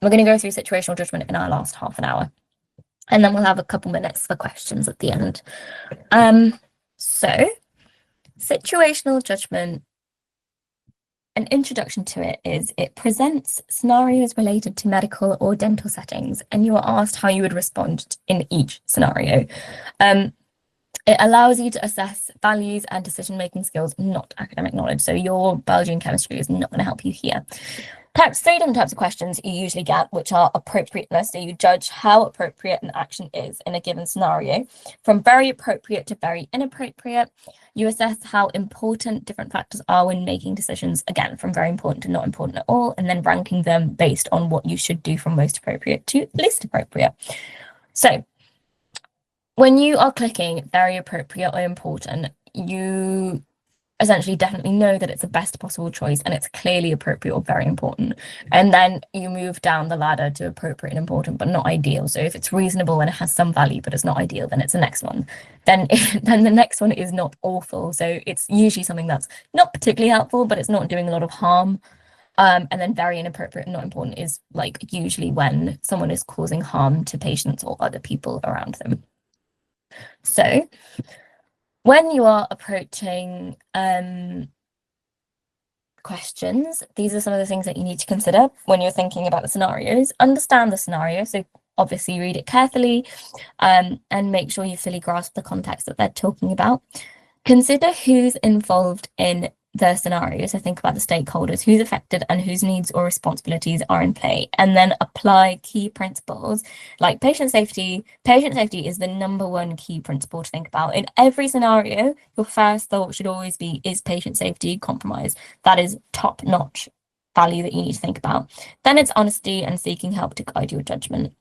We're going to go through situational judgment in our last half an hour, and then we'll have a couple minutes for questions at the end. So situational judgment, an introduction to it is it presents scenarios related to medical or dental settings, and you are asked how you would respond in each scenario. It allows you to assess values and decision-making skills, not academic knowledge. So your biology and chemistry is not going to help you here. Three different types of questions you usually get, which are appropriateness. So you judge how appropriate an action is in a given scenario, from very appropriate to very inappropriate. You assess how important different factors are when making decisions, again, from very important to not important at all, and then ranking them based on what you should do from most appropriate to least appropriate. So when you are clicking very appropriate or important, you essentially definitely know that it's the best possible choice and it's clearly appropriate or very important. And then you move down the ladder to appropriate and important, but not ideal. So if it's reasonable and it has some value, but it's not ideal, then it's the next one. Then the next one is not awful. So it's usually something that's not particularly helpful, but it's not doing a lot of harm. And then very inappropriate and not important is like usually when someone is causing harm to patients or other people around them. So when you are approaching questions, these are some of the things that you need to consider when you're thinking about the scenarios. Understand the scenario, so obviously read it carefully, and make sure you fully grasp the context that they're talking about. Consider who's involved in the scenario, so think about the stakeholders, who's affected and whose needs or responsibilities are in play, and then apply key principles like patient safety. Patient safety is the number one key principle to think about. In every scenario, your first thought should always be, is patient safety compromised? That is top-notch value that you need to think about. Then it's honesty and seeking help to guide your judgment.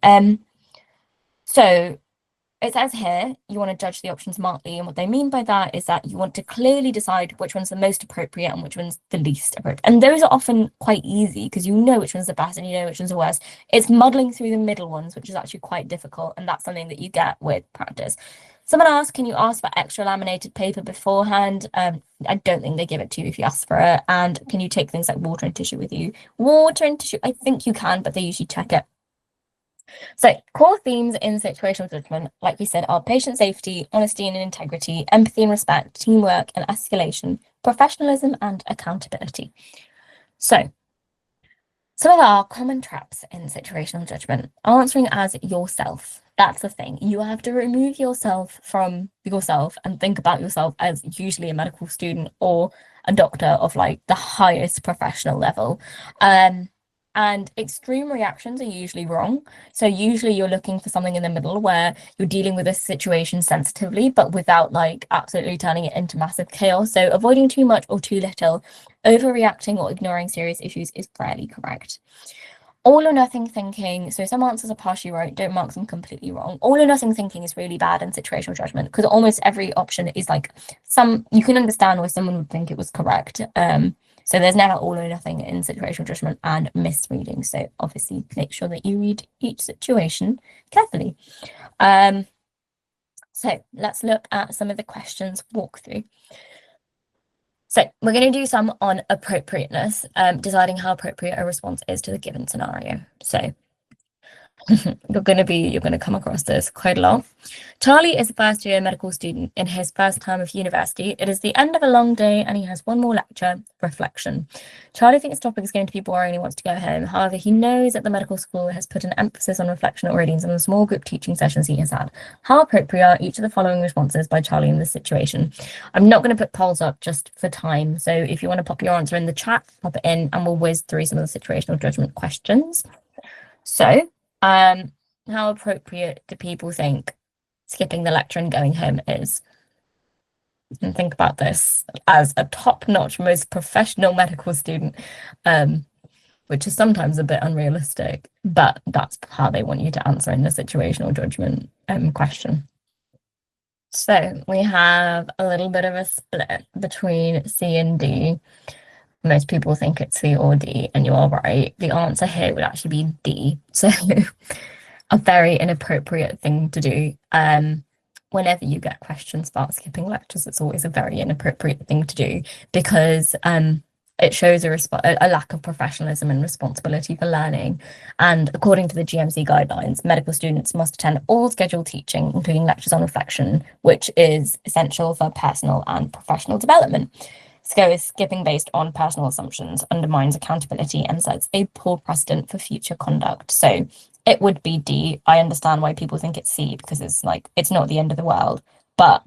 So it says here, you want to judge the options smartly, and what they mean by that is that you want to clearly decide which one's the most appropriate and which one's the least appropriate. And those are often quite easy because you know which one's the best and you know which one's the worst. It's muddling through the middle ones, which is actually quite difficult, and that's something that you get with practice. Someone asked, can you ask for extra laminated paper beforehand? I don't think they give it to you if you ask for it. And can you take things like water and tissue with you? Water and tissue, I think you can, but they usually check it. So core themes in situational judgment, like we said, are patient safety, honesty and integrity, empathy and respect, teamwork and escalation, professionalism and accountability. So some of our common traps in situational judgment, answering as yourself. That's the thing. You have to remove yourself from yourself and think about yourself as usually a medical student or a doctor of like the highest professional level. And extreme reactions are usually wrong. So usually you're looking for something in the middle where you're dealing with a situation sensitively, but without like absolutely turning it into massive chaos. So avoiding too much or too little, overreacting or ignoring serious issues is rarely correct. All or nothing thinking, so some answers are partially right, don't mark them completely wrong. All or nothing thinking is really bad in situational judgment because almost every option is like you can understand why someone would think it was correct. So there's never all or nothing in situational judgment and misreading. So obviously make sure that you read each situation carefully. So let's look at some of the questions walkthrough. So we're going to do some on appropriateness, deciding how appropriate a response is to the given scenario. So you're going to come across this quite a lot. Charlie is a first-year medical student in his first term of university. It is the end of a long day and he has one more lecture, reflection. Charlie thinks the topic is going to be boring and he wants to go home. However, he knows that the medical school has put an emphasis on reflection already in some of the small group teaching sessions he has had. How appropriate are each of the following responses by Charlie in this situation? I'm not going to put polls up just for time. So if you want to pop your answer in the chat, pop it in and we'll whiz through some of the situational judgment questions. So, how appropriate do people think skipping the lecture and going home is? And think about this as a top-notch, most professional medical student, which is sometimes a bit unrealistic, but that's how they want you to answer in the situational judgment question. So we have a little bit of a split between C and D. Most people think it's C or D, and you are right. The answer here would actually be D. So a very inappropriate thing to do. Whenever you get questions about skipping lectures, it's always a very inappropriate thing to do because it shows a lack of professionalism and responsibility for learning. And according to the GMC guidelines, medical students must attend all scheduled teaching, including lectures on reflection, which is essential for personal and professional development. Skipping based on personal assumptions undermines accountability and sets a poor precedent for future conduct. So it would be D. I understand why people think it's C, because it's like, it's not the end of the world, but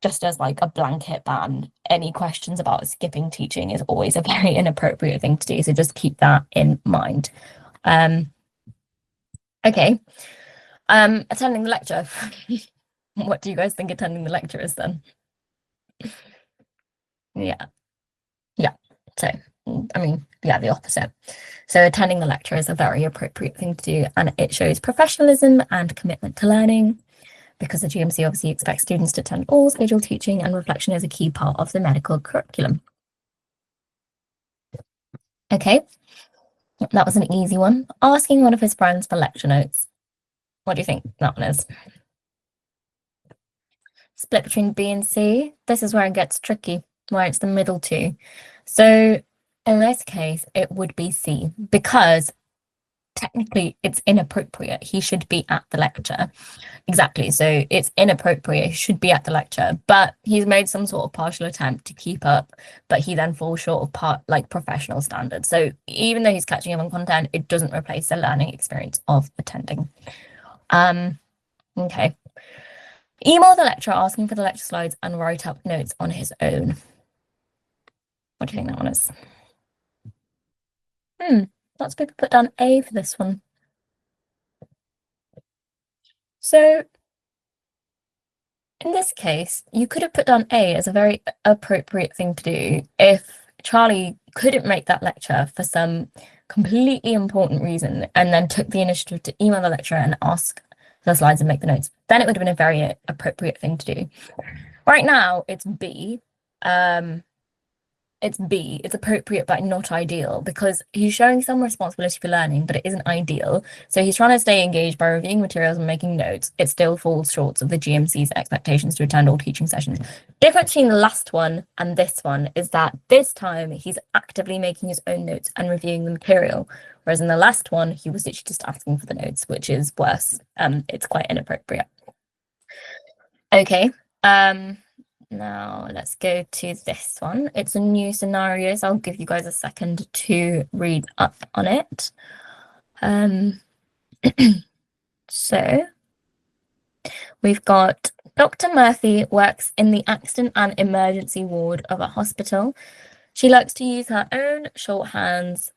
just as like a blanket ban, any questions about skipping teaching is always a very inappropriate thing to do. So just keep that in mind. Okay. Attending the lecture. What do you guys think attending the lecture is then? Yeah. Yeah. So, I mean, yeah, the opposite. So attending the lecture is a very appropriate thing to do, and it shows professionalism and commitment to learning, because the GMC obviously expects students to attend all scheduled teaching, and reflection is a key part of the medical curriculum. Okay, that was an easy one. Asking one of his friends for lecture notes. What do you think that one is? Split between B and C. This is where it gets tricky, where it's the middle two. So in this case, it would be C, because technically it's inappropriate. He should be at the lecture. Exactly. So it's inappropriate. He should be at the lecture, but he's made some sort of partial attempt to keep up, but he then falls short of professional standards. So even though he's catching up on content, it doesn't replace the learning experience of attending. Okay. Email the lecturer asking for the lecture slides and write up notes on his own. What do you think that one is? Lots of people put down A for this one. So in this case, you could have put down A as a very appropriate thing to do if Charlie couldn't make that lecture for some completely important reason and then took the initiative to email the lecturer and ask the slides and make the notes. Then it would have been a very appropriate thing to do. Right now, it's B. It's B. It's appropriate but not ideal, because he's showing some responsibility for learning, but it isn't ideal. So he's trying to stay engaged by reviewing materials and making notes. It still falls short of the GMC's expectations to attend all teaching sessions. Difference between the last one and this one is that this time he's actively making his own notes and reviewing the material, whereas in the last one he was literally just asking for the notes, which is worse. It's quite inappropriate. Okay. Now let's go to this one. It's a new scenario, so I'll give you guys a second to read up on it. So we've got Dr. Murphy works in the accident and emergency ward of a hospital. She likes to use her own shorthands.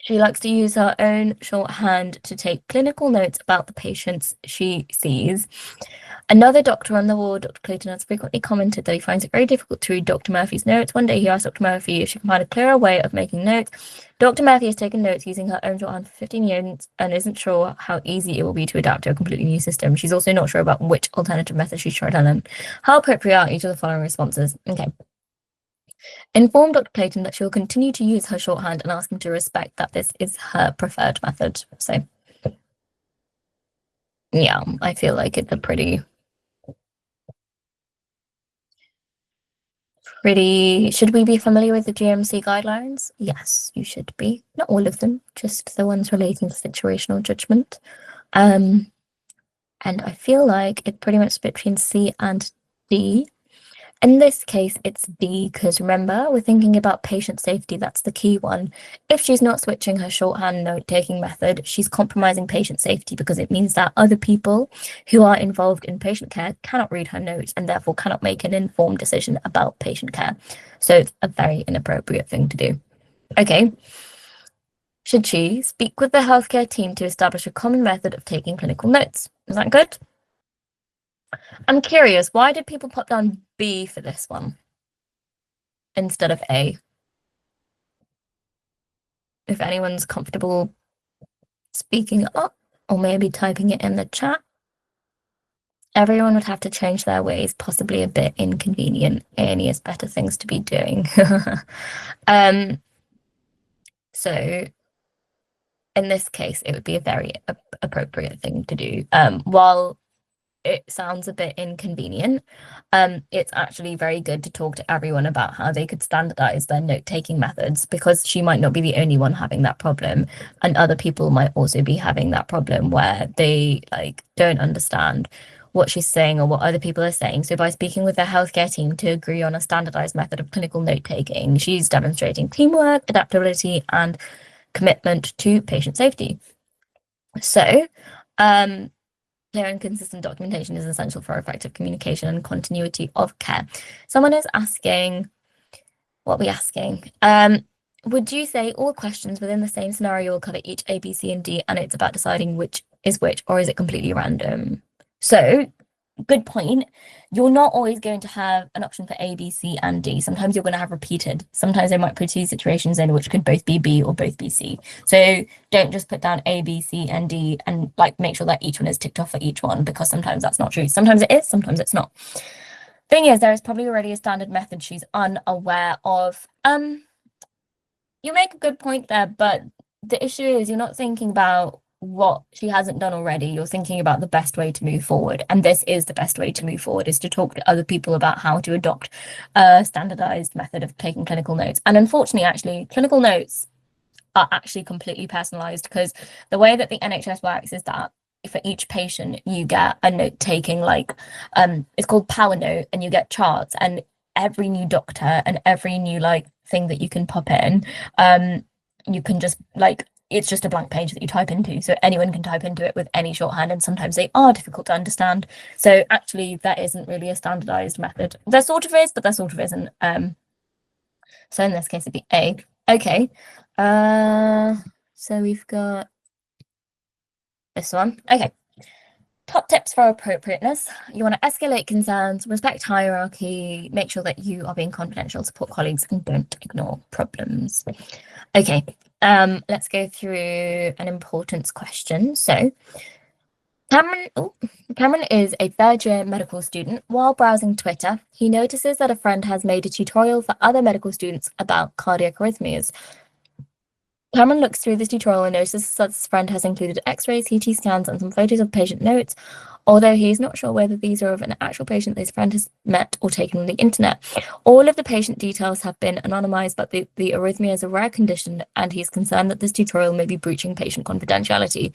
She likes to use her own shorthand to take clinical notes about the patients she sees. Another doctor on the ward, Dr. Clayton, has frequently commented that he finds it very difficult to read Dr. Murphy's notes. One day he asked Dr. Murphy if she can find a clearer way of making notes. Dr. Murphy has taken notes using her own shorthand for 15 years and isn't sure how easy it will be to adapt to a completely new system. She's also not sure about which alternative method she's trying to learn. How appropriate are each of the following responses? Okay. Inform Dr. Clayton that she will continue to use her shorthand and ask him to respect that this is her preferred method. So, yeah, I feel like it's a pretty, should we be familiar with the GMC guidelines? Yes, you should be. Not all of them, just the ones relating to situational judgment. And I feel like it's pretty much between C and D. In this case, it's D, because remember, we're thinking about patient safety. That's the key one. If she's not switching her shorthand note-taking method, she's compromising patient safety, because it means that other people who are involved in patient care cannot read her notes and therefore cannot make an informed decision about patient care. So it's a very inappropriate thing to do. Okay. Should she speak with the healthcare team to establish a common method of taking clinical notes? Is that good? I'm curious, why did people put down B for this one instead of A? If anyone's comfortable speaking up or maybe typing it in the chat, everyone would have to change their ways, possibly a bit inconvenient. A&E has better things to be doing. So in this case, it would be a very appropriate thing to do. While it sounds a bit inconvenient, it's actually very good to talk to everyone about how they could standardize their note-taking methods, because she might not be the only one having that problem, and other people might also be having that problem where they like don't understand what she's saying or what other people are saying. So by speaking with their healthcare team to agree on a standardized method of clinical note-taking, she's demonstrating teamwork, adaptability, and commitment to patient safety. So, clear and consistent documentation is essential for effective communication and continuity of care. Someone is asking, what are we asking? Would you say all questions within the same scenario will cover each A, B, C, and D, and it's about deciding which, or is it completely random? So, good point. You're not always going to have an option for A, B, C, and D. Sometimes you're going to have repeated. Sometimes they might put two situations in which could both be B or both be C. So don't just put down A, B, C, and D and like make sure that each one is ticked off for each one, because sometimes that's not true. Sometimes it is, sometimes it's not. Thing is, there is probably already a standard method she's unaware of. You make a good point there, but the issue is you're not thinking about what she hasn't done already. You're thinking about the best way to move forward, and this is the best way to move forward, is to talk to other people about how to adopt a standardized method of taking clinical notes. And unfortunately, actually, clinical notes are actually completely personalized, because the way that the NHS works is that for each patient you get a note taking, like it's called power note, and you get charts, and every new doctor and every new like thing that you can pop in, you can just like, it's just a blank page that you type into, so anyone can type into it with any shorthand, and sometimes they are difficult to understand. So actually that isn't really a standardized method. There sort of is, but there sort of isn't. So in this case it'd be A. Okay, so we've got this one. Okay, top tips for appropriateness. You want to escalate concerns, respect hierarchy, make sure that you are being confidential, support colleagues, and don't ignore problems. Okay, let's go through an importance question. So Cameron is a third-year medical student. While browsing Twitter, he notices that a friend has made a tutorial for other medical students about cardiac arrhythmias. Cameron looks through this tutorial and notices that his friend has included X-rays, CT scans, and some photos of patient notes, although he is not sure whether these are of an actual patient that his friend has met or taken on the internet. All of the patient details have been anonymized, but the arrhythmia is a rare condition, and he is concerned that this tutorial may be breaching patient confidentiality.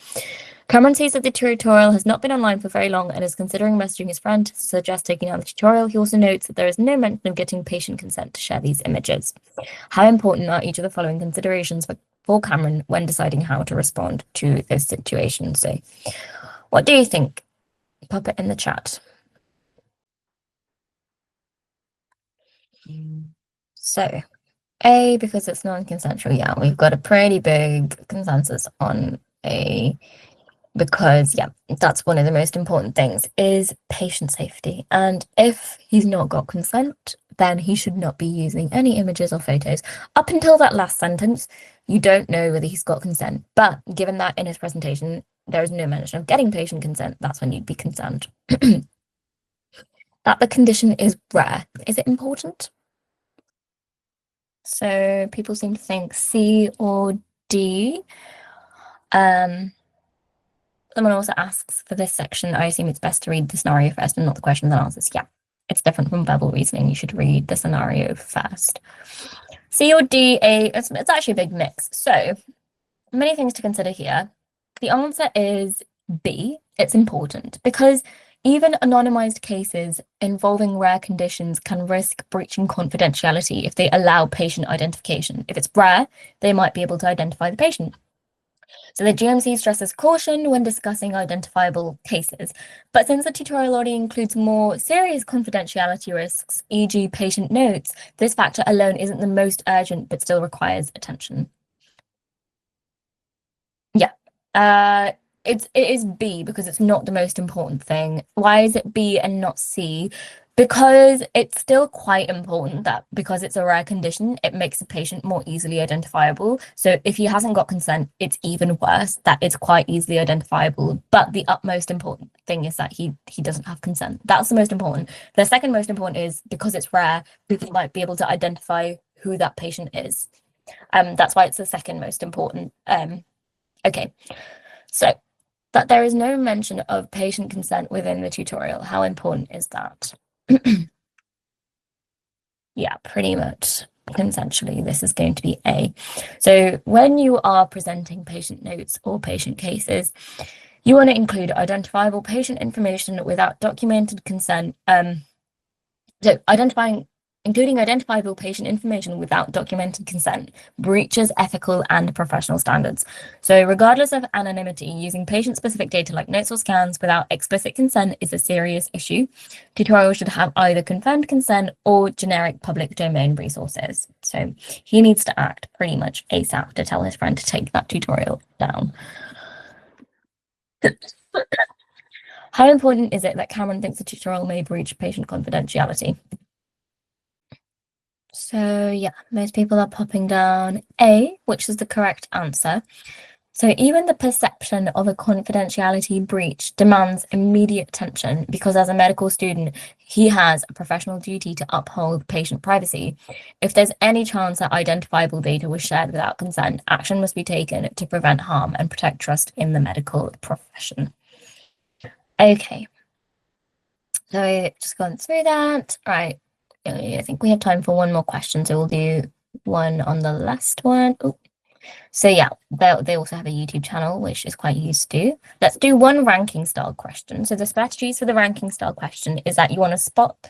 Cameron sees that the tutorial has not been online for very long and is considering messaging his friend to suggest taking down the tutorial. He also notes that there is no mention of getting patient consent to share these images. How important are each of the following considerations for Cameron when deciding how to respond to this situation? So, what do you think? Pop it in the chat. So, A, because it's non-consensual. Yeah, we've got a pretty big consensus on A, because yeah, that's one of the most important things, is patient safety. And if he's not got consent, then he should not be using any images or photos. Up until that last sentence, you don't know whether he's got consent, but given that in his presentation there is no mention of getting patient consent, that's when you'd be concerned. That the condition is rare. Is it important? So people seem to think C or D. Someone also asks, for this section, I assume it's best to read the scenario first and not the questions and answers. Yeah, it's different from verbal reasoning. You should read the scenario first. C or D, it's actually a big mix. So many things to consider here. The answer is B. It's important because even anonymized cases involving rare conditions can risk breaching confidentiality if they allow patient identification. If it's rare, they might be able to identify the patient. So the GMC stresses caution when discussing identifiable cases. But since the tutorial already includes more serious confidentiality risks, e.g. patient notes, this factor alone isn't the most urgent, but still requires attention. Yeah. It is B because it's not the most important thing. Why is it B and not C? Because it's still quite important that because it's a rare condition, it makes the patient more easily identifiable. So if he hasn't got consent, it's even worse that it's quite easily identifiable. But the utmost important thing is that he doesn't have consent. That's the most important. The second most important is because it's rare, people might be able to identify who that patient is. That's why it's the second most important. Okay, so that there is no mention of patient consent within the tutorial. How important is that? Yeah, pretty much consensually, this is going to be A. So when you are presenting patient notes or patient cases, you want to include identifiable patient information without documented consent. So including identifiable patient information without documented consent breaches ethical and professional standards. So regardless of anonymity, using patient-specific data like notes or scans without explicit consent is a serious issue. Tutorials should have either confirmed consent or generic public domain resources. So he needs to act pretty much ASAP to tell his friend to take that tutorial down. How important is it that Cameron thinks the tutorial may breach patient confidentiality? So yeah, most people are popping down A, which is the correct answer. So even the perception of a confidentiality breach demands immediate attention because as a medical student, he has a professional duty to uphold patient privacy. If there's any chance that identifiable data was shared without consent, action must be taken to prevent harm and protect trust in the medical profession. Okay. So just gone through that. Right. I think we have time for one more question, so we'll do one on the last one. Ooh. So yeah, they also have a YouTube channel, which is quite used to. Let's do one ranking style question. So the strategies for the ranking style question is that you want to spot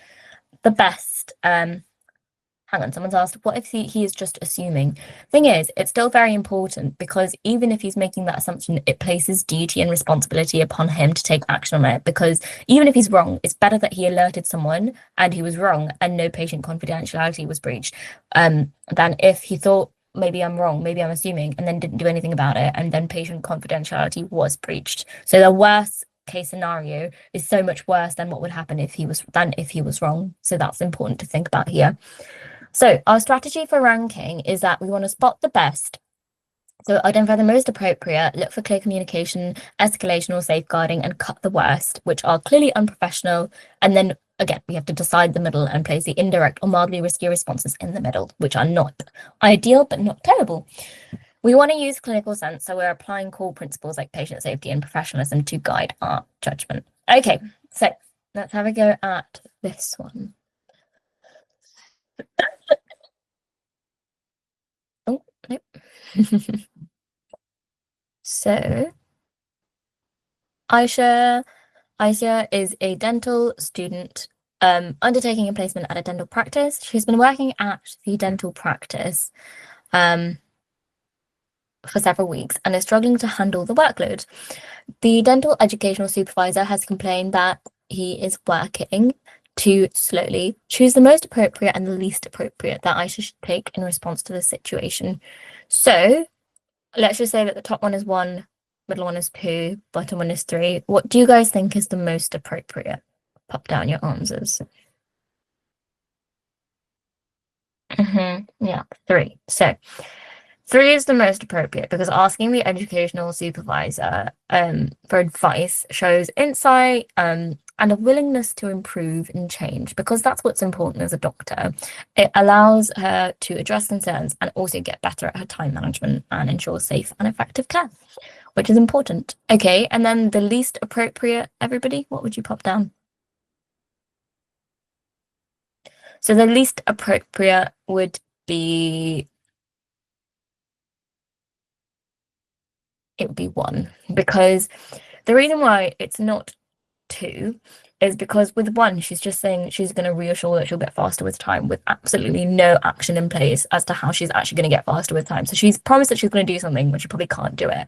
the best. Hang on, someone's asked, what if he is just assuming? Thing is, it's still very important because even if he's making that assumption, it places duty and responsibility upon him to take action on it. Because even if he's wrong, it's better that he alerted someone and he was wrong and no patient confidentiality was breached, than if he thought, maybe I'm wrong, maybe I'm assuming, and then didn't do anything about it, and then patient confidentiality was breached. So the worst case scenario is so much worse than what would happen if he was wrong. So that's important to think about here. So our strategy for ranking is that we want to spot the best. So identify the most appropriate, look for clear communication, escalation or safeguarding, and cut the worst, which are clearly unprofessional. And then again, we have to decide the middle and place the indirect or mildly risky responses in the middle, which are not ideal, but not terrible. We want to use clinical sense, so we're applying core principles like patient safety and professionalism to guide our judgment. Okay, so let's have a go at this one. Oh, nope. So Aisha is a dental student undertaking a placement at a dental practice. She's been working at the dental practice for several weeks and is struggling to handle the workload. The dental educational supervisor has complained that he is working too slowly. Choose the most appropriate and the least appropriate that Aisha should take in response to the situation. So let's just say that the top one is 1, middle one is 2, bottom one is 3. What do you guys think is the most appropriate? Pop down your answers. Yeah, 3. So 3 is the most appropriate because asking the educational supervisor for advice shows insight and a willingness to improve and change because that's what's important as a doctor. It allows her to address concerns and also get better at her time management and ensure safe and effective care, which is important. Okay, and then the least appropriate, everybody, what would you pop down? So the least appropriate would be, it would be 1, because the reason why it's not 2 is because with 1, she's just saying she's going to reassure that she'll get faster with time with absolutely no action in place as to how she's actually going to get faster with time. So she's promised that she's going to do something, but she probably can't do it.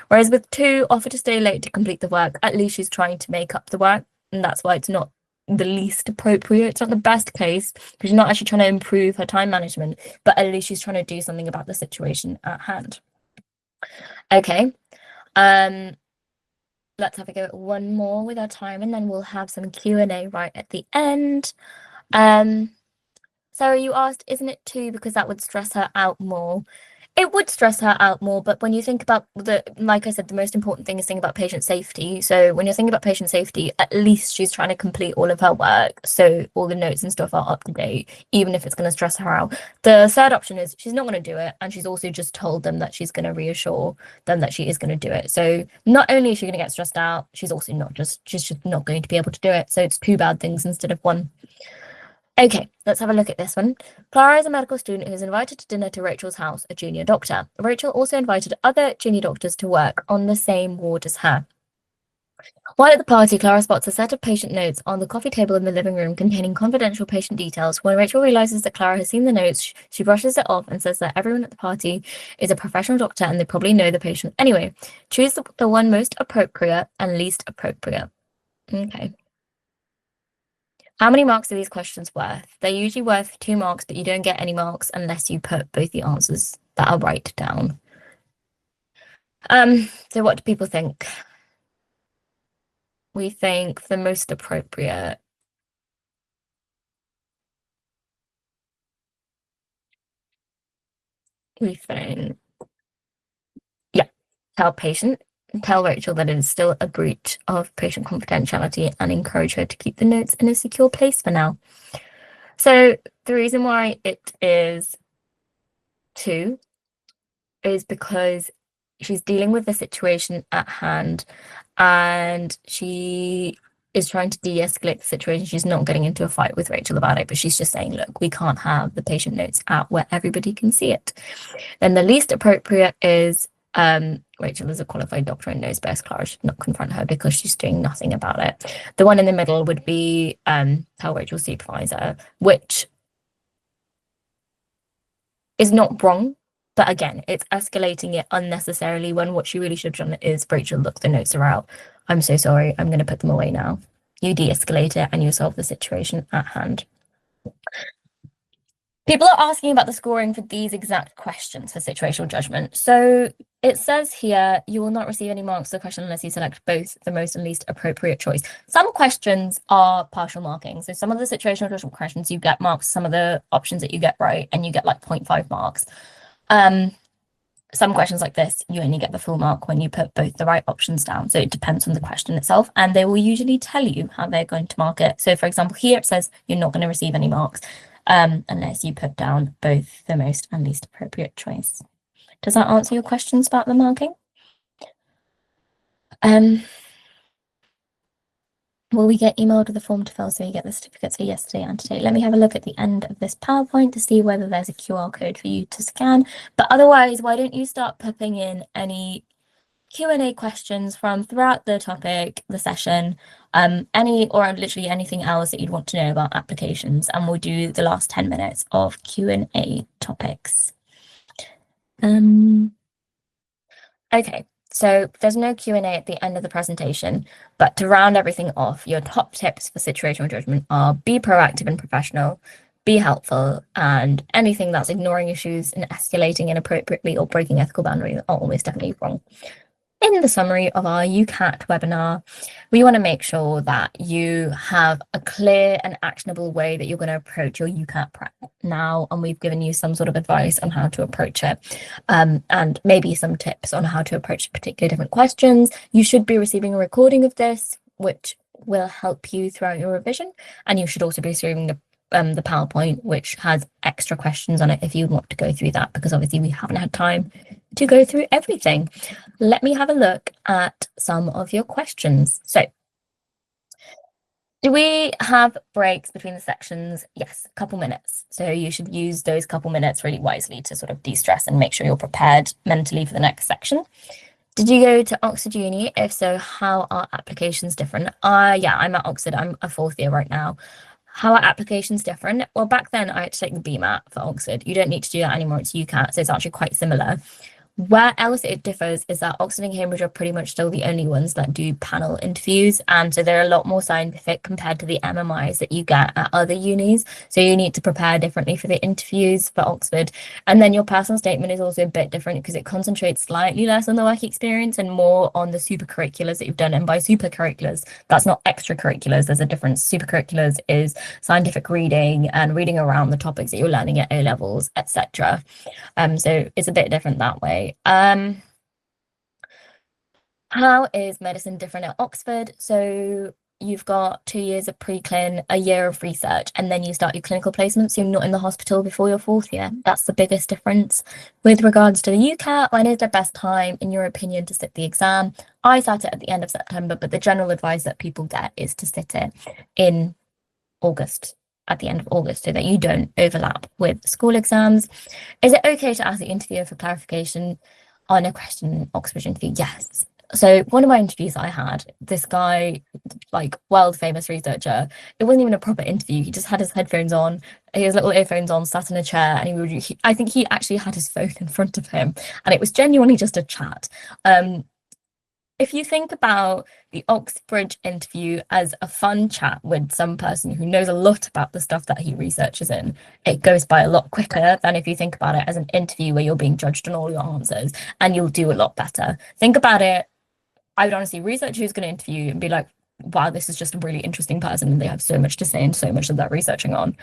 Whereas with 2, offer to stay late to complete the work, at least she's trying to make up the work. And that's why it's not the least appropriate. It's not the best case because she's not actually trying to improve her time management, but at least she's trying to do something about the situation at hand. Okay. Let's have a go at one more with our time and then we'll have some Q&A right at the end. Sarah, you asked, isn't it 2 because that would stress her out more? It would stress her out more, but when you think about like I said, the most important thing is thinking about patient safety. So when you're thinking about patient safety, at least she's trying to complete all of her work, so all the notes and stuff are up to date, even if it's going to stress her out. The third option is she's not going to do it, and she's also just told them that she's going to reassure them that she is going to do it. So not only is she going to get stressed out, she's just not going to be able to do it. So it's two bad things instead of one. Okay, let's have a look at this one. Clara is a medical student who is invited to dinner to Rachel's house, a junior doctor. Rachel also invited other junior doctors to work on the same ward as her. While at the party, Clara spots a set of patient notes on the coffee table in the living room containing confidential patient details. When Rachel realizes that Clara has seen the notes, she brushes it off and says that everyone at the party is a professional doctor and they probably know the patient anyway. Choose the one most appropriate and least appropriate. Okay. How many marks are these questions worth? They're usually worth 2 marks, but you don't get any marks unless you put both the answers that are right down. So what do people think? We think the most appropriate. We think, yeah, tell Rachel that it is still a breach of patient confidentiality and encourage her to keep the notes in a secure place for now. So the reason why it is 2 is because she's dealing with the situation at hand and she is trying to de-escalate the situation. She's not getting into a fight with Rachel about it, but she's just saying, look, we can't have the patient notes out where everybody can see it. Then the least appropriate is Rachel is a qualified doctor and knows best. Clara should not confront her because she's doing nothing about it. The one in the middle would be tell Rachel's supervisor, which is not wrong. But again, it's escalating it unnecessarily when what she really should have done is, Rachel, look, the notes are out. I'm so sorry. I'm going to put them away now. You de-escalate it and you solve the situation at hand. People are asking about the scoring for these exact questions for situational judgment. So it says here, you will not receive any marks for the question unless you select both the most and least appropriate choice. Some questions are partial marking. So some of the situational judgment questions, you get marks, some of the options that you get right, and you get like 0.5 marks. Some questions like this, you only get the full mark when you put both the right options down. So it depends on the question itself, and they will usually tell you how they're going to mark it. So for example, here it says you're not going to receive any marks unless you put down both the most and least appropriate choice. Does that answer your questions about the marking? Will we get emailed with a form to fill so you get the certificates for yesterday and today? Let me have a look at the end of this PowerPoint to see whether there's a QR code for you to scan. But otherwise, why don't you start popping in any Q&A questions from throughout the topic, the session, any or literally anything else that you'd want to know about applications, and we'll do the last 10 minutes of Q&A topics. Okay. So there's no Q&A at the end of the presentation, but to round everything off, your top tips for situational judgment are be proactive and professional, be helpful, and anything that's ignoring issues and escalating inappropriately or breaking ethical boundaries are almost definitely wrong. In the summary of our UCAT webinar, we want to make sure that you have a clear and actionable way that you're going to approach your UCAT prep now, and we've given you some sort of advice on how to approach it, and maybe some tips on how to approach particular different questions. You should be receiving a recording of this, which will help you throughout your revision, and you should also be receiving the PowerPoint, which has extra questions on it if you want to go through that, because obviously we haven't had time to go through everything. Let me have a look at some of your questions. So, do we have breaks between the sections? Yes, a couple minutes. So you should use those couple minutes really wisely to sort of de-stress and make sure you're prepared mentally for the next section. Did you go to Oxford Uni? If so, how are applications different? Yeah, I'm at Oxford. I'm a 4th year right now. How are applications different? Well, back then I had to take the BMAT for Oxford. You don't need to do that anymore. It's UCAT, so it's actually quite similar. Where else it differs is that Oxford and Cambridge are pretty much still the only ones that do panel interviews. And so they're a lot more scientific compared to the MMIs that you get at other unis. So you need to prepare differently for the interviews for Oxford. And then your personal statement is also a bit different because it concentrates slightly less on the work experience and more on the supercurriculars that you've done. And by supercurriculars, that's not extracurriculars. There's a difference. Supercurriculars is scientific reading and reading around the topics that you're learning at O levels, etc. So it's a bit different that way. How is medicine different at Oxford? So you've got 2 years of pre-clin, a year of research, and then you start your clinical placement. So you're not in the hospital before your 4th year. That's the biggest difference. With regards to the UCAT, when is the best time, in your opinion, to sit the exam? I sat it at the end of September, but the general advice that people get is to sit it in August, at the end of August, so that you don't overlap with school exams. Is it okay to ask the interviewer for clarification on a question in Oxford interview? Yes. So one of my interviews I had, this guy, like world famous researcher, it wasn't even a proper interview. He just had his headphones on, his little earphones on, sat in a chair, and I think he actually had his phone in front of him, and it was genuinely just a chat. If you think about the Oxbridge interview as a fun chat with some person who knows a lot about the stuff that he researches in, it goes by a lot quicker than if you think about it as an interview where you're being judged on all your answers, and you'll do a lot better. Think about it. I would honestly research who's going to interview you and be like, wow, this is just a really interesting person and they have so much to say and so much that they're researching on.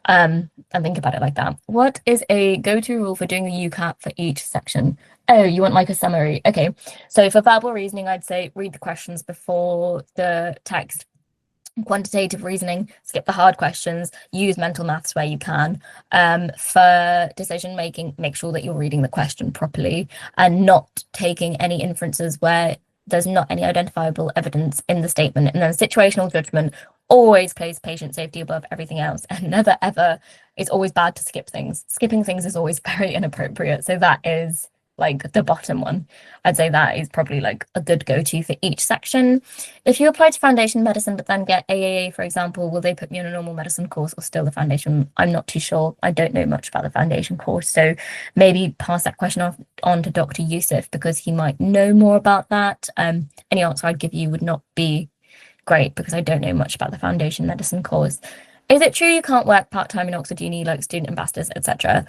And think about it like that. What is a go-to rule for doing the UCAT for each section? Oh, you want like a summary? Okay. So for verbal reasoning, I'd say read the questions before the text. Quantitative reasoning, skip the hard questions, use mental maths where you can. For decision making, make sure that you're reading the question properly and not taking any inferences where there's not any identifiable evidence in the statement. And then situational judgment, always place patient safety above everything else, and never ever, it's always bad to skip things. Skipping things is always very inappropriate. So that is like the bottom one. I'd say that is probably like a good go-to for each section. If you apply to foundation medicine but then get AAA, for example, will they put me on a normal medicine course or still the foundation? I'm not too sure. I don't know much about the foundation course, so maybe pass that question on to Dr. Yusuf because he might know more about that. Any answer I'd give you would not be great because I don't know much about the foundation medicine course. Is it true you can't work part-time in Oxford Uni, like student ambassadors, etc.?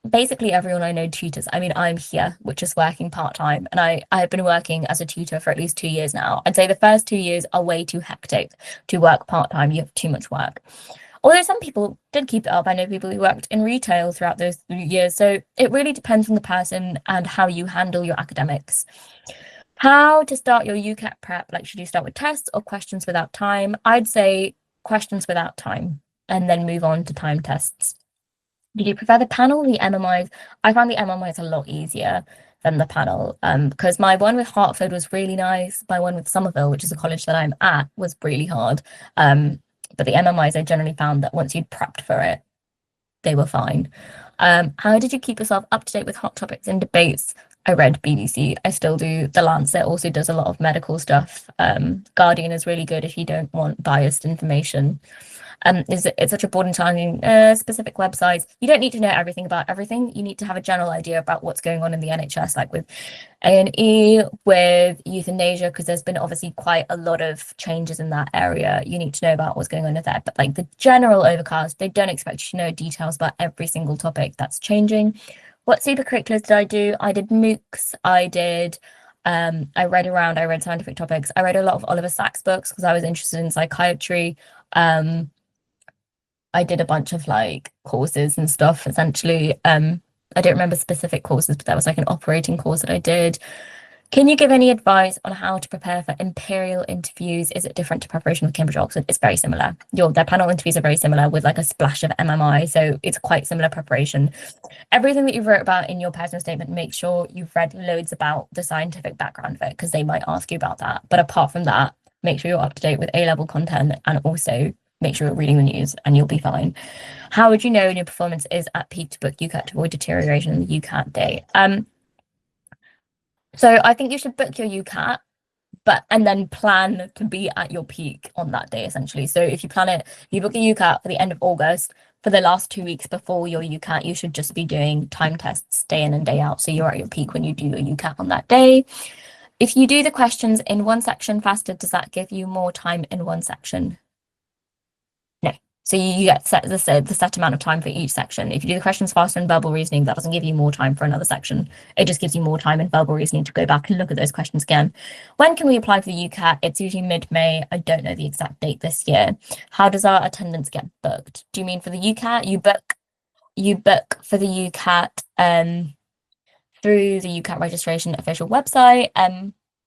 Basically everyone I know tutors. I mean, I'm here, which is working part-time, and I have been working as a tutor for at least 2 years now. I'd say the first 2 years are way too hectic to work part-time. You have too much work. Although some people did keep it up. I know people who worked in retail throughout those years. So it really depends on the person and how you handle your academics. How to start your UCAT prep? Like, should you start with tests or questions without time? I'd say questions without time and then move on to time tests. Did you prefer the panel or the MMIs? I found the MMIs a lot easier than the panel because my one with Hertford was really nice. My one with Somerville, which is a college that I'm at, was really hard. But the MMIs, I generally found that once you'd prepped for it, they were fine. How did you keep yourself up to date with hot topics and debates? I read BBC. I still do. The Lancet also does a lot of medical stuff. Guardian is really good if you don't want biased information. It's such a broad and challenging specific websites. You don't need to know everything about everything. You need to have a general idea about what's going on in the NHS, like with A&E, with euthanasia, because there's been obviously quite a lot of changes in that area. You need to know about what's going on with that. But like the general overcast, they don't expect you to know details about every single topic that's changing. What supercurriculars did I do? I did MOOCs. I read scientific topics. I read a lot of Oliver Sacks books because I was interested in psychiatry. I did a bunch of like courses and stuff essentially. I don't remember specific courses, but that was like an operating course that I did. Can you give any advice on how to prepare for imperial interviews? Is it different to preparation with Cambridge Oxford? It's very similar. Their panel interviews are very similar with like a splash of MMI, so it's quite similar preparation. Everything that you wrote about in your personal statement, make sure you've read loads about the scientific background of it because they might ask you about that. But apart from that, make sure you're up to date with A-level content and also make sure you're reading the news and you'll be fine. How would you know when your performance is at peak to book UCAT to avoid deterioration in the UCAT day? So I think you should book your UCAT and then plan to be at your peak on that day, essentially. So if you plan it, you book a UCAT for the end of August, for the last 2 weeks before your UCAT, you should just be doing time tests day in and day out. So you're at your peak when you do your UCAT on that day. If you do the questions in one section faster, does that give you more time in one section? No. So you get the set amount of time for each section. If you do the questions faster in verbal reasoning, that doesn't give you more time for another section. It just gives you more time in verbal reasoning to go back and look at those questions again. When can we apply for the UCAT? It's usually mid-May. I don't know the exact date this year. How does our attendance get booked? Do you mean for the UCAT? You book for the UCAT through the UCAT registration official website.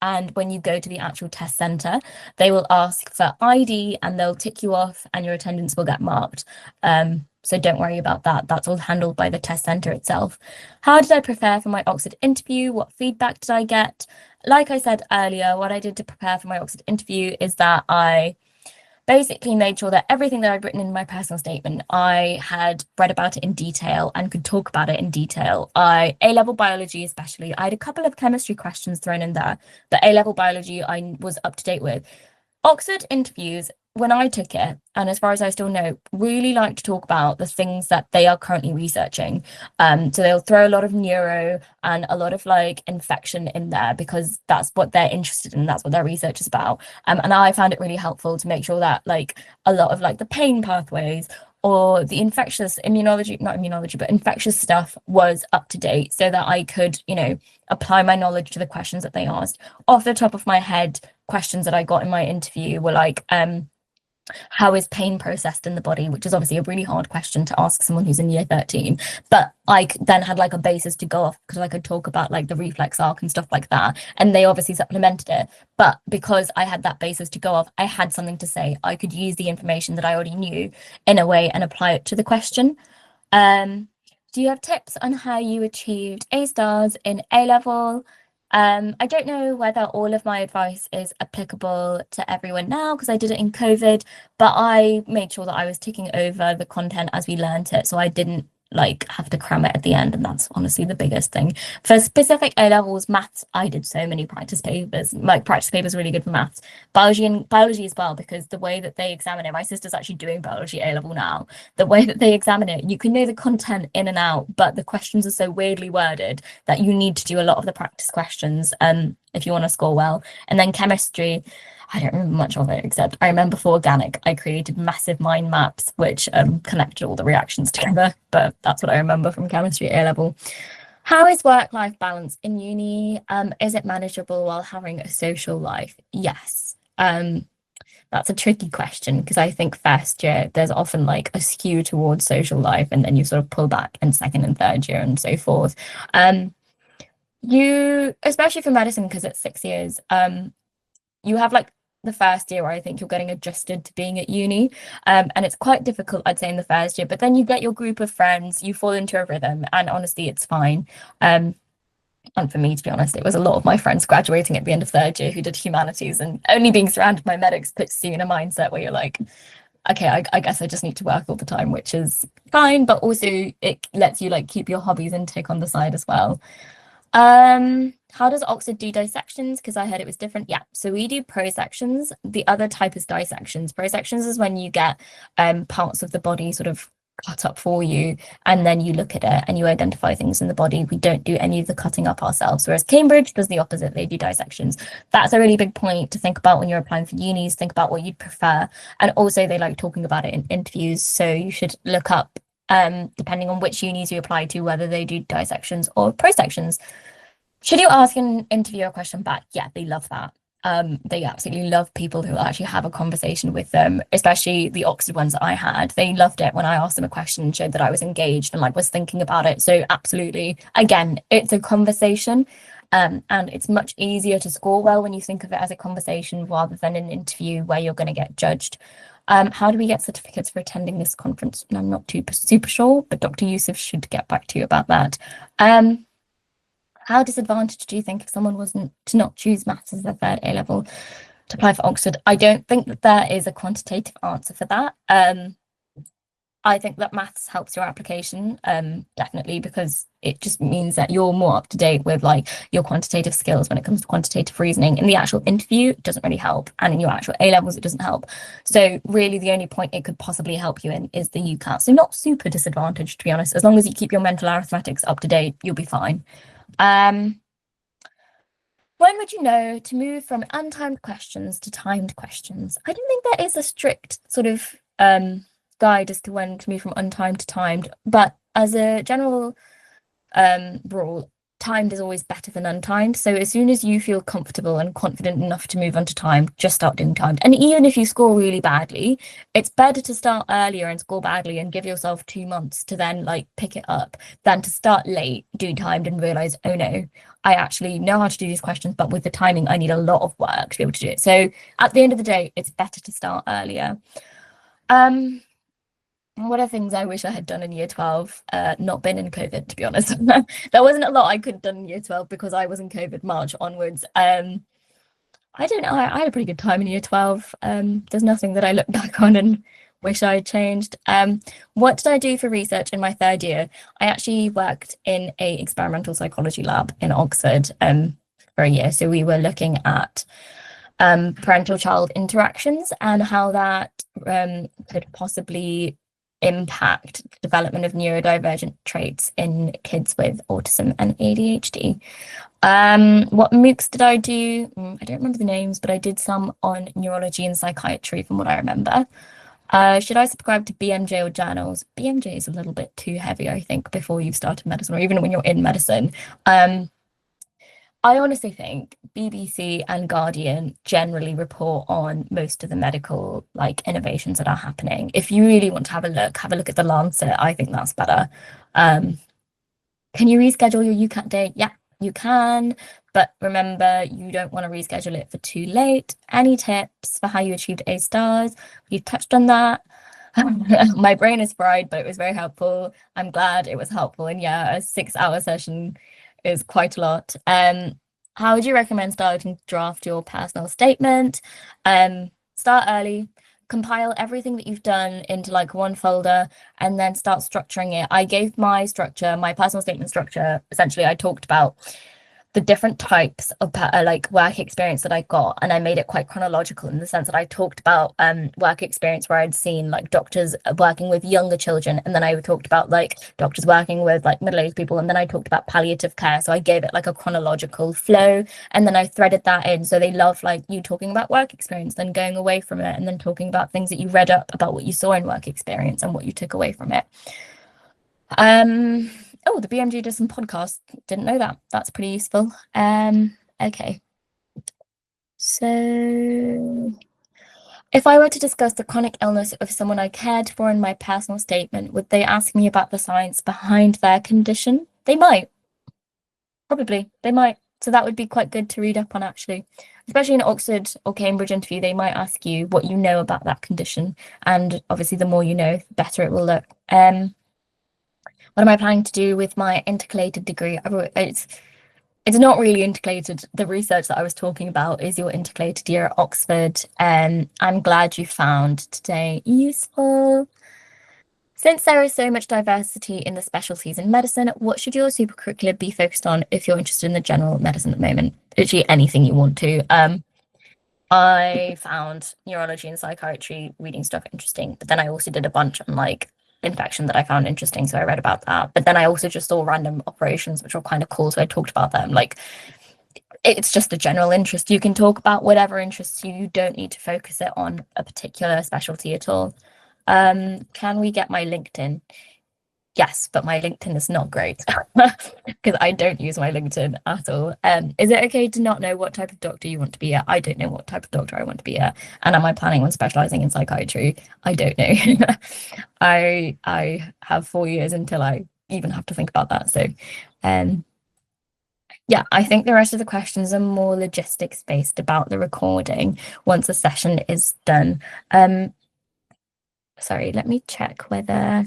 And when you go to the actual test centre, they will ask for ID and they'll tick you off and your attendance will get marked. So don't worry about that. That's all handled by the test centre itself. How did I prepare for my Oxford interview? What feedback did I get? Like I said earlier, what I did to prepare for my Oxford interview is that I basically made sure that everything that I'd written in my personal statement, I had read about it in detail and could talk about it in detail. A-level biology especially, I had a couple of chemistry questions thrown in there, but A-level biology I was up to date with. Oxford interviews, when I took it, and as far as I still know, really like to talk about the things that they are currently researching. So they'll throw a lot of neuro and a lot of like infection in there because that's what they're interested in. That's what their research is about. And I found it really helpful to make sure that like a lot of like the pain pathways or the infectious not immunology, but infectious stuff was up to date so that I could, apply my knowledge to the questions that they asked. Off the top of my head, questions that I got in my interview were like, how is pain processed in the body, which is obviously a really hard question to ask someone who's in year 13, but I then had like a basis to go off because I could talk about like the reflex arc and stuff like that, and they obviously supplemented it, but because I had that basis to go off, I had something to say. I could use the information that I already knew in a way and apply it to the question. Do you have tips on how you achieved A stars in A-level? I don't know whether all of my advice is applicable to everyone now because I did it in COVID, but I made sure that I was ticking over the content as we learned it, so I didn't like have to cram it at the end, and that's honestly the biggest thing. For specific A-levels, maths, I did so many practice papers. Like practice papers really good for maths. Biology as well, because the way that they examine it, my sister's actually doing biology A-level now. The way that they examine it, you can know the content in and out, but the questions are so weirdly worded that you need to do a lot of the practice questions if you want to score well. And then chemistry, I don't remember much of it, except I remember for organic, I created massive mind maps which connected all the reactions together, but that's what I remember from chemistry A-level. How is work-life balance in uni? Is it manageable while having a social life? Yes. That's a tricky question because I think first year there's often like a skew towards social life and then you sort of pull back in second and third year and so forth. You, especially for medicine, because it's 6 years, you have like the first year where I think you're getting adjusted to being at uni, and it's quite difficult, I'd say, in the first year, but then you get your group of friends, you fall into a rhythm, and honestly it's fine. And for me, to be honest, it was a lot of my friends graduating at the end of third year who did humanities, and only being surrounded by medics puts you in a mindset where you're like, okay, I guess I just need to work all the time, which is fine, but also it lets you like keep your hobbies and tick on the side as well. How does Oxford do dissections? Because I heard it was different. Yeah, so we do prosections. The other type is dissections. Prosections is when you get parts of the body sort of cut up for you, and then you look at it and you identify things in the body. We don't do any of the cutting up ourselves, whereas Cambridge does the opposite. They do dissections. That's a really big point to think about when you're applying for unis. Think about what you'd prefer, and also they like talking about it in interviews, so you should look up depending on which unis you apply to, whether they do dissections or prosections. Should you ask an interviewer a question back? Yeah, they love that. They absolutely love people who actually have a conversation with them, especially the Oxford ones that I had. They loved it when I asked them a question and showed that I was engaged and like was thinking about it. So absolutely, again, it's a conversation, and it's much easier to score well when you think of it as a conversation rather than an interview where you're going to get judged. How do we get certificates for attending this conference? And I'm not too super sure, but Dr. Yusuf should get back to you about that. How disadvantaged do you think if someone wasn't to not choose maths as their third A-level to apply for Oxford? I don't think that there is a quantitative answer for that. I think that maths helps your application, definitely, because it just means that you're more up to date with like your quantitative skills when it comes to quantitative reasoning. In the actual interview, it doesn't really help, and in your actual A levels, it doesn't help. So really, the only point it could possibly help you in is the UCAT. So not super disadvantaged, to be honest. As long as you keep your mental arithmetics up to date, you'll be fine. When would you know to move from untimed questions to timed questions? I don't think there is a strict sort of guide as to when to move from untimed to timed, but as a general rule, timed is always better than untimed. So as soon as you feel comfortable and confident enough to move on to timed, just start doing timed. And even if you score really badly, it's better to start earlier and score badly and give yourself 2 months to then like pick it up than to start late, do timed and realize, oh no, I actually know how to do these questions, but with the timing, I need a lot of work to be able to do it. So at the end of the day, it's better to start earlier. What are things I wish I had done in year 12? Not been in COVID, to be honest. There wasn't a lot I could have done in year 12 because I was in COVID March onwards. I don't know, I had a pretty good time in year 12. There's nothing that I look back on and wish I had changed. What did I do for research in my 3rd year? I actually worked in a experimental psychology lab in Oxford for a year. So we were looking at parental-child interactions and how that could possibly impact the development of neurodivergent traits in kids with autism and ADHD. What MOOCs did I do? I don't remember the names, but I did some on neurology and psychiatry from what I remember. Should I subscribe to BMJ or journals? BMJ is a little bit too heavy, I think, before you've started medicine or even when you're in medicine. I honestly think BBC and Guardian generally report on most of the medical like innovations that are happening. If you really want to have a look at the Lancet. I think that's better. Can you reschedule your UCAT date? Yeah, you can, but remember you don't want to reschedule it for too late. Any tips for how you achieved A stars? We've touched on that. My brain is fried, but it was very helpful. I'm glad it was helpful. And yeah, a 6-hour session is quite a lot. How would you recommend starting to draft your personal statement? Start early, compile everything that you've done into like one folder, and then start structuring it. I gave my structure, my personal statement structure. Essentially, I talked about the different types of like work experience that I got, and I made it quite chronological in the sense that I talked about work experience where I'd seen like doctors working with younger children, and then I talked about like doctors working with like middle-aged people, and then I talked about palliative care. So I gave it like a chronological flow, and then I threaded that in. So they love like you talking about work experience, then going away from it, and then talking about things that you read up about what you saw in work experience and what you took away from it. Oh, the BMG does some podcasts. Didn't know that. That's pretty useful. Okay. So if I were to discuss the chronic illness of someone I cared for in my personal statement, would they ask me about the science behind their condition? They might. Probably. They might. So that would be quite good to read up on, actually. Especially in Oxford or Cambridge interview, they might ask you what you know about that condition. And obviously, the more you know, the better it will look. What am I planning to do with my intercalated degree? It's not really intercalated. The research that I was talking about is your intercalated year at Oxford. I'm glad you found today useful. Since there is so much diversity in the specialties in medicine, what should your supercurricular be focused on if you're interested in the general medicine at the moment? Literally anything you want to. I found neurology and psychiatry reading stuff interesting, but then I also did a bunch on like infection that I found interesting, so I read about that. But then I also just saw random operations which were kind of cool, so I talked about them. Like, it's just a general interest. You can talk about whatever interests you. You don't need to focus it on a particular specialty at all. Can we get my LinkedIn? Yes, but my LinkedIn is not great because I don't use my LinkedIn at all. Is it okay to not know what type of doctor you want to be at? I don't know what type of doctor I want to be at. And am I planning on specializing in psychiatry? I don't know. I have 4 years until I even have to think about that. So yeah, I think the rest of the questions are more logistics based about the recording once the session is done. Sorry, let me check whether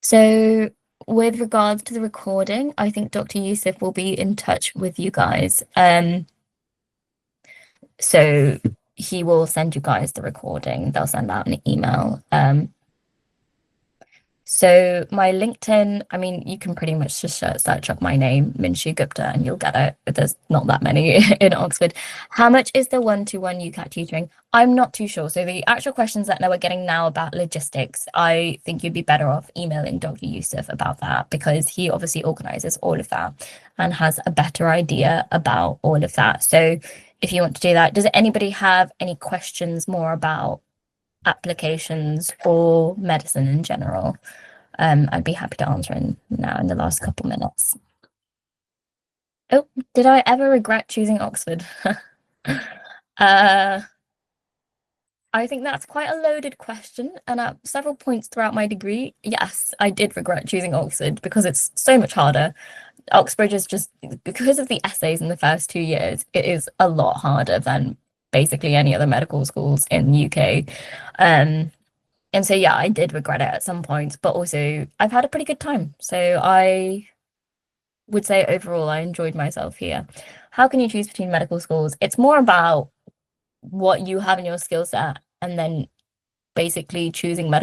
so with regards to the recording, I think Dr. Yusuf will be in touch with you guys. So he will send you guys the recording. They'll send out an email. So my LinkedIn, I mean, you can pretty much just search up my name, Minshu Gupta, and you'll get it. But there's not that many in Oxford. How much is the one-to-one UCAT tutoring? I'm not too sure. So the actual questions that we're getting now about logistics, I think you'd be better off emailing Dr. Yusuf about that, because he obviously organizes all of that and has a better idea about all of that. So if you want to do that, does anybody have any questions more about applications or medicine in general? I'd be happy to answer now in the last couple minutes. Oh, did I ever regret choosing Oxford? uh, I think that's quite a loaded question. And at several points throughout my degree, yes, I did regret choosing Oxford because it's so much harder. Oxford is just, because of the essays in the first 2 years, it is a lot harder than basically any other medical schools in the UK. And so, yeah, I did regret it at some points, but also I've had a pretty good time. So I would say overall, I enjoyed myself here. How can you choose between medical schools? It's more about what you have in your skill set and then basically choosing medical